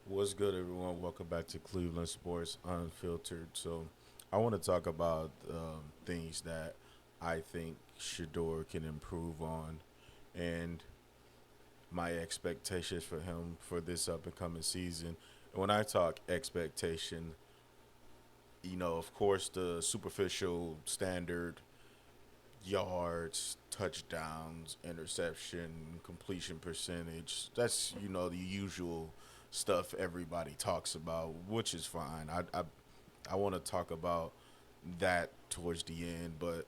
What's good, everyone? Welcome back to Cleveland Sports Unfiltered. So, I want to talk about things that I think Shedeur can improve on, and my expectations for him for this up and coming season. And when I talk expectation, of course, the superficial standard yards, touchdowns, interception, completion percentage. That's the usual stuff everybody talks about, which is fine. I want to talk about that towards the end, but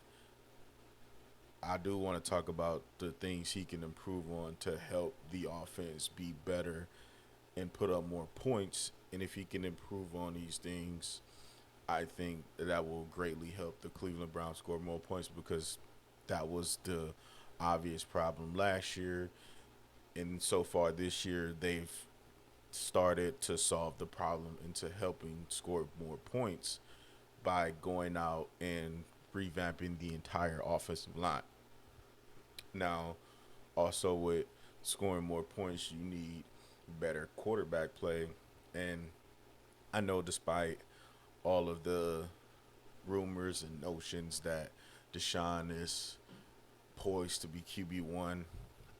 I do want to talk about the things he can improve on to help the offense be better and put up more points. And if he can improve on these things, I think that will greatly help the Cleveland Browns score more points because that was the obvious problem last year. And so far this year, they've started to solve the problem into helping score more points by going out and revamping the entire offensive line. Now, also with scoring more points, you need better quarterback play. And I know despite all of the rumors and notions that Deshaun is poised to be QB1.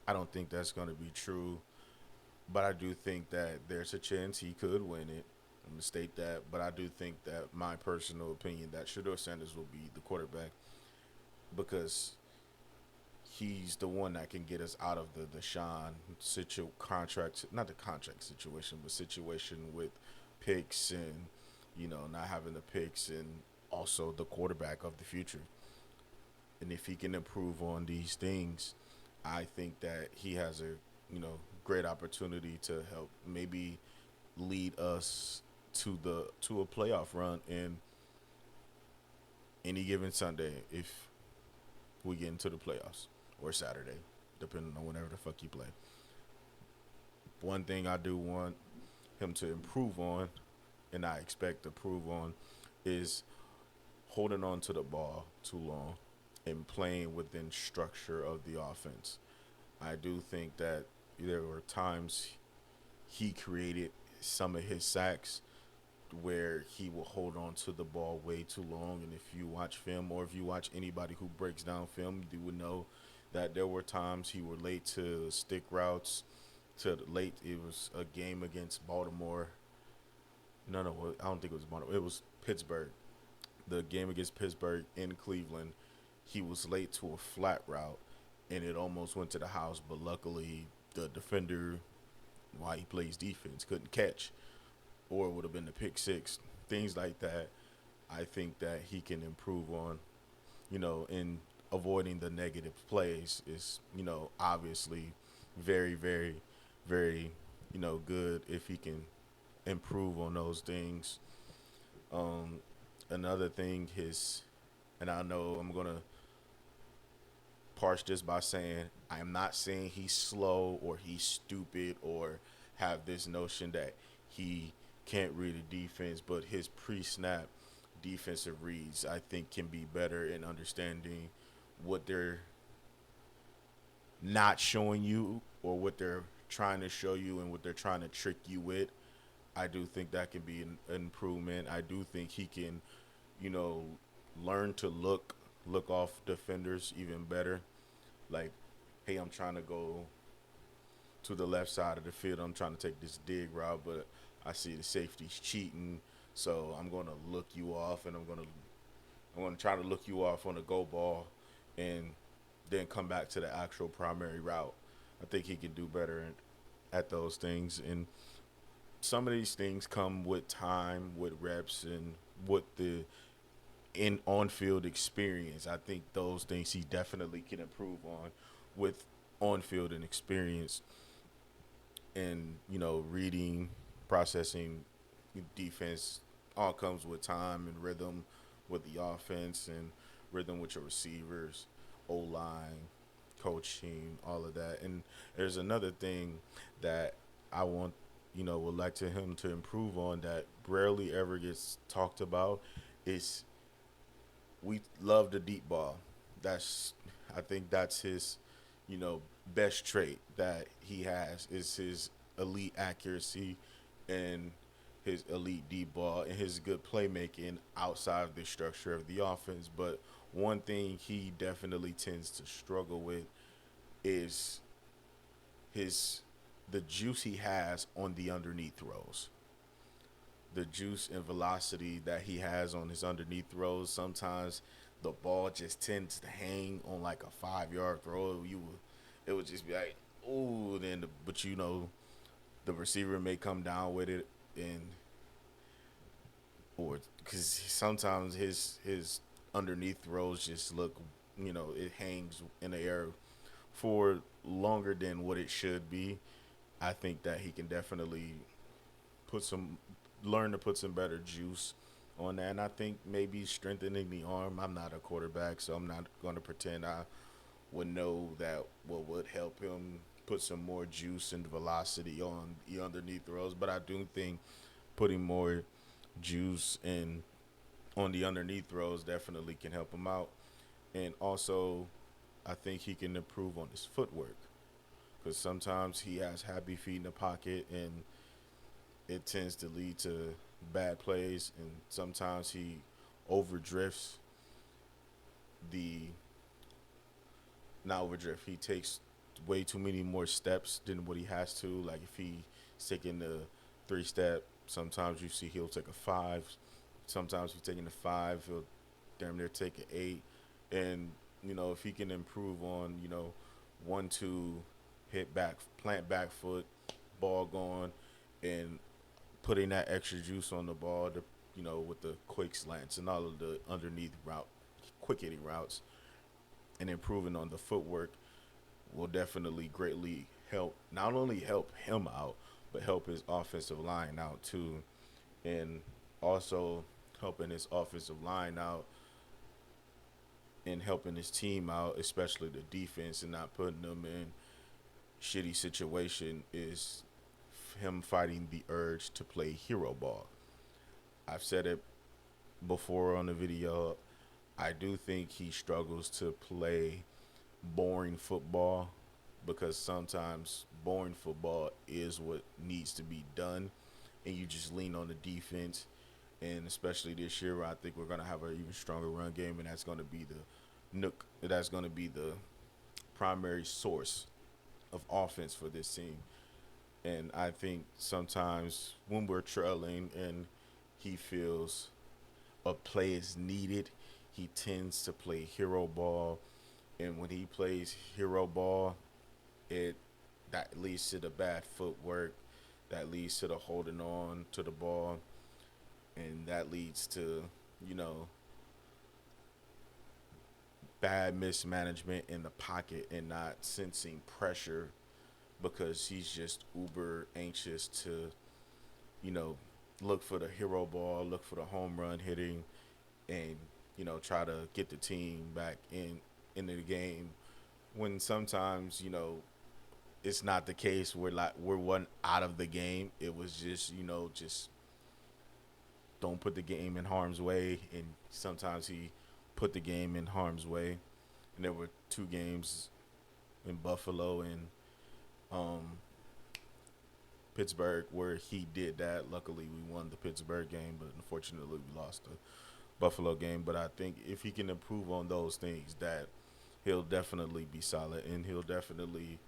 I don't think that's going to be true, but I do think that there's a chance he could win it. I'm gonna state that, but I do think that my personal opinion that Shedeur Sanders will be the quarterback because he's the one that can get us out of the Deshaun contract, not the contract situation, but situation with picks and not having the picks and also the quarterback of the future. And if he can improve on these things, I think that he has a great opportunity to help maybe lead us to a playoff run in any given Sunday if we get into the playoffs or Saturday, depending on whenever the fuck you play. One thing I do want him to improve on, and I expect to improve on, is holding on to the ball too long and playing within structure of the offense. I do think that there were times he created some of his sacks where he will hold on to the ball way too long. And if you watch film or if you watch anybody who breaks down film, you would know that there were times he were late to stick routes. To late, it was a game against Baltimore. No, I don't think it was Baltimore. It was Pittsburgh. The game against Pittsburgh in Cleveland, he was late to a flat route, and it almost went to the house. But luckily, the defender, while he plays defense, couldn't catch, or it would have been the pick six. Things like that, I think that he can improve on. In avoiding the negative plays is obviously very, very, very good if he can improve on those things. Um, Another thing is, and I know I'm gonna parse this by saying I am not saying he's slow or he's stupid or have this notion that he can't read a defense, but his pre-snap defensive reads I think can be better in understanding what they're not showing you or what they're trying to show you and what they're trying to trick you with. I do think that can be an improvement. I do think he can, you know, learn to look off defenders even better. Like, hey, I'm trying to go to the left side of the field. I'm trying to take this dig route, but I see the safety's cheating, so I'm gonna look you off, and I'm gonna try to look you off on the go ball, and then come back to the actual primary route. I think he can do better at those things, and some of these things come with time, with reps, and with the in on field experience. I think those things he definitely can improve on with on field and experience and reading, processing defense all comes with time and rhythm with the offense and rhythm with your receivers, O line, coaching, all of that. And there's another thing that I want would like to him to improve on that rarely ever gets talked about is we love the deep ball. That's I think that's his, you know, best trait that he has is his elite accuracy and his elite deep ball and his good playmaking outside of the structure of the offense. But one thing he definitely tends to struggle with is his the juice he has on the underneath throws. The juice and velocity that he has on his underneath throws. Sometimes the ball just tends to hang on like a 5 yard throw. It would just be like, ooh, but the receiver may come down with it, and or because sometimes his underneath throws just look, it hangs in the air for longer than what it should be. I think that he can definitely put some learn to put some better juice on that. And I think maybe strengthening the arm. I'm not a quarterback, so I'm not going to pretend I would know that what would help him put some more juice and velocity on the underneath throws. But I do think putting more juice and on the underneath throws definitely can help him out. And also, I think he can improve on his footwork because sometimes he has happy feet in the pocket and it tends to lead to bad plays. And sometimes he overdrifts the not overdrift. He takes way too many more steps than what he has to. Like if he's taking the 3 step, sometimes you see he'll take a 5. Sometimes he's taking a 5, he'll damn near take an 8. And if he can improve on 1-2, hit back, plant back foot, ball going, and putting that extra juice on the ball, with the quick slants and all of the underneath quick hitting routes, and improving on the footwork will definitely greatly help. Not only help him out, but help his offensive line out too, and also helping his offensive line out and helping his team out, especially the defense, and not putting them in shitty situation is him fighting the urge to play hero ball. I've said it before on the video. I do think he struggles to play boring football because sometimes boring football is what needs to be done, and you just lean on the defense. And especially this year, I think we're gonna have an even stronger run game, and that's gonna be the nook. That's gonna be the primary source of offense for this team. And I think sometimes when we're trailing and he feels a play is needed, he tends to play hero ball. And when he plays hero ball, it that leads to the bad footwork, that leads to the holding on to the ball, and that leads to you know bad mismanagement in the pocket and not sensing pressure because he's just uber anxious to you know look for the hero ball, look for the home run hitting, and try to get the team back into the game. When sometimes it's not the case. We're one out of the game. It was just just don't put the game in harm's way, and sometimes he put the game in harm's way. And there were 2 games in Buffalo and um, Pittsburgh where he did that. Luckily, we won the Pittsburgh game, but unfortunately, we lost the Buffalo game. But I think if he can improve on those things, that he'll definitely be solid, and he'll definitely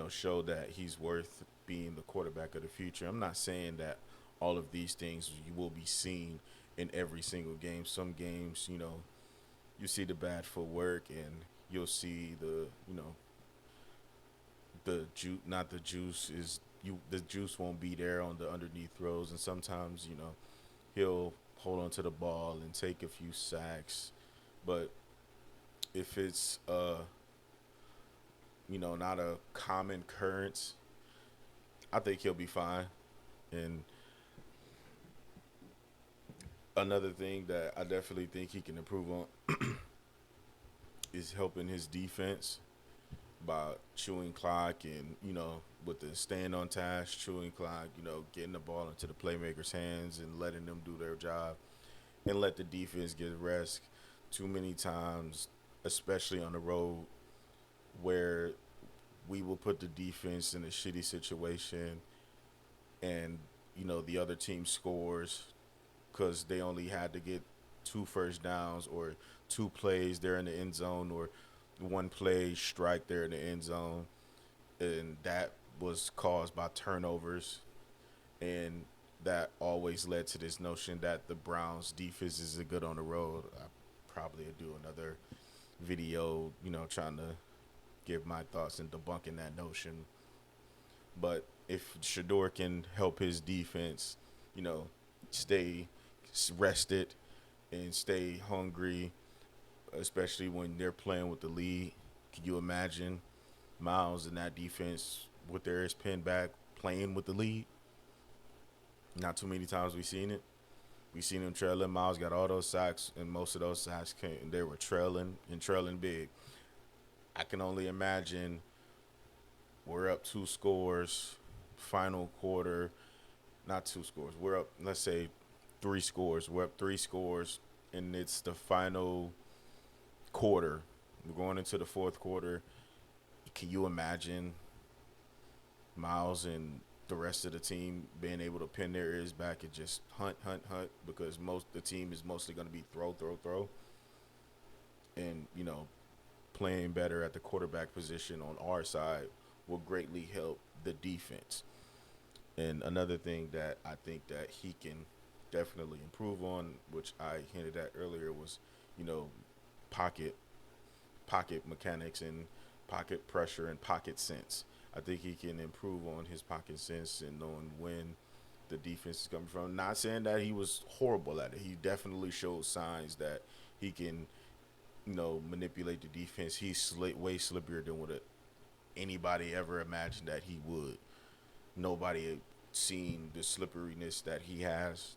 show that he's worth being the quarterback of the future. I'm not saying that all of these things you will be seen in every single game. Some games, you see the bad footwork, and you'll see the juice. Not the juice is you. The juice won't be there on the underneath throws, and sometimes he'll hold on to the ball and take a few sacks. But if it's not a common occurrence, I think he'll be fine. And another thing that I definitely think he can improve on is helping his defense by chewing clock and, with the staying on task, chewing clock, getting the ball into the playmakers' hands and letting them do their job and let the defense get rest. Too many times, especially on the road, where we will put the defense in a shitty situation and the other team scores because they only had to get two first downs or two plays there in the end zone or one play strike there in the end zone, and that was caused by turnovers, and that always led to this notion that the Browns defense is good on the road. I probably do another video, trying to give my thoughts and debunking that notion. But if Shedeur can help his defense, you know, stay rested and stay hungry, especially when they're playing with the lead, can you imagine Miles in that defense with their ears pinned back playing with the lead? Not too many times we've seen it. We seen him trailing. Miles got all those sacks, and most of those sacks came. They were trailing and trailing big. I can only imagine we're up two scores, final quarter, not two scores. We're up, let's say, three scores. We're up three scores, and it's the final quarter. We're going into the fourth quarter. Can you imagine Miles and the rest of the team being able to pin their ears back and just hunt, because the team is mostly going to be throw, and playing better at the quarterback position on our side will greatly help the defense. And another thing that I think that he can definitely improve on, which I hinted at earlier, was pocket pocket mechanics and pocket pressure and pocket sense. I think he can improve on his pocket sense and knowing when the defense is coming from. Not saying that he was horrible at it. He definitely showed signs that he can, manipulate the defense. He's way slipperier than what anybody ever imagined that he would. Nobody had seen the slipperiness that he has,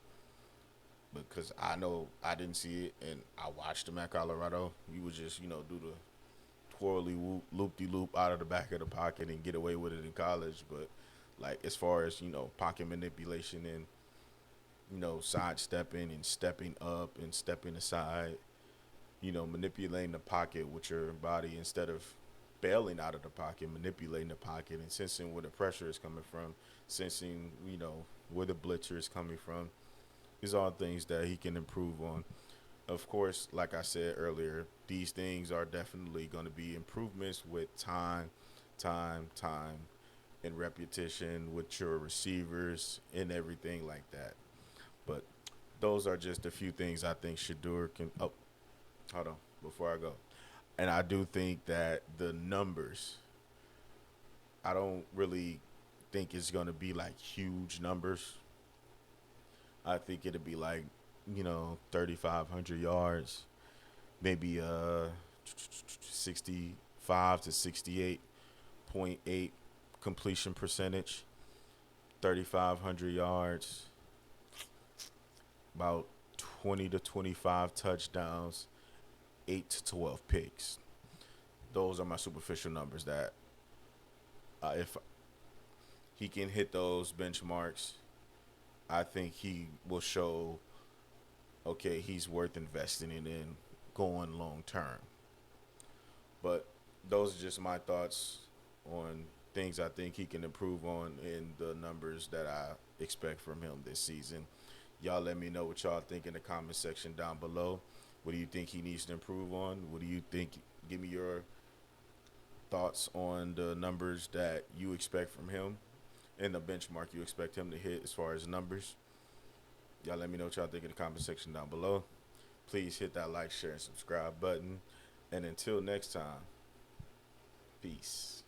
because I know I didn't see it, and I watched him at Colorado. He would just, do the twirly whoop, loop-de-loop out of the back of the pocket and get away with it in college. But, like, as far as, pocket manipulation and, sidestepping and stepping up and stepping aside, manipulating the pocket with your body instead of bailing out of the pocket, manipulating the pocket and sensing where the pressure is coming from, sensing, where the blitzer is coming from. These are all things that he can improve on. Of course, like I said earlier, these things are definitely going to be improvements with time, and repetition with your receivers and everything like that. But those are just a few things I think Shedeur can. Oh, hold on, before I go. And I do think that the numbers, I don't really think it's going to be like huge numbers. I think it'll be like, 3,500 yards, maybe 65 to 68.8 completion percentage, 3,500 yards, about 20 to 25 touchdowns, 8 to 12 picks. Those are my superficial numbers that if he can hit those benchmarks, I think he will show, okay, he's worth investing in going long term. But those are just my thoughts on things I think he can improve on in the numbers that I expect from him this season. Y'all let me know what y'all think in the comment section down below. What do you think he needs to improve on? What do you think? Give me your thoughts on the numbers that you expect from him and the benchmark you expect him to hit as far as numbers. Y'all let me know what y'all think in the comment section down below. Please hit that like, share, and subscribe button. And until next time, peace.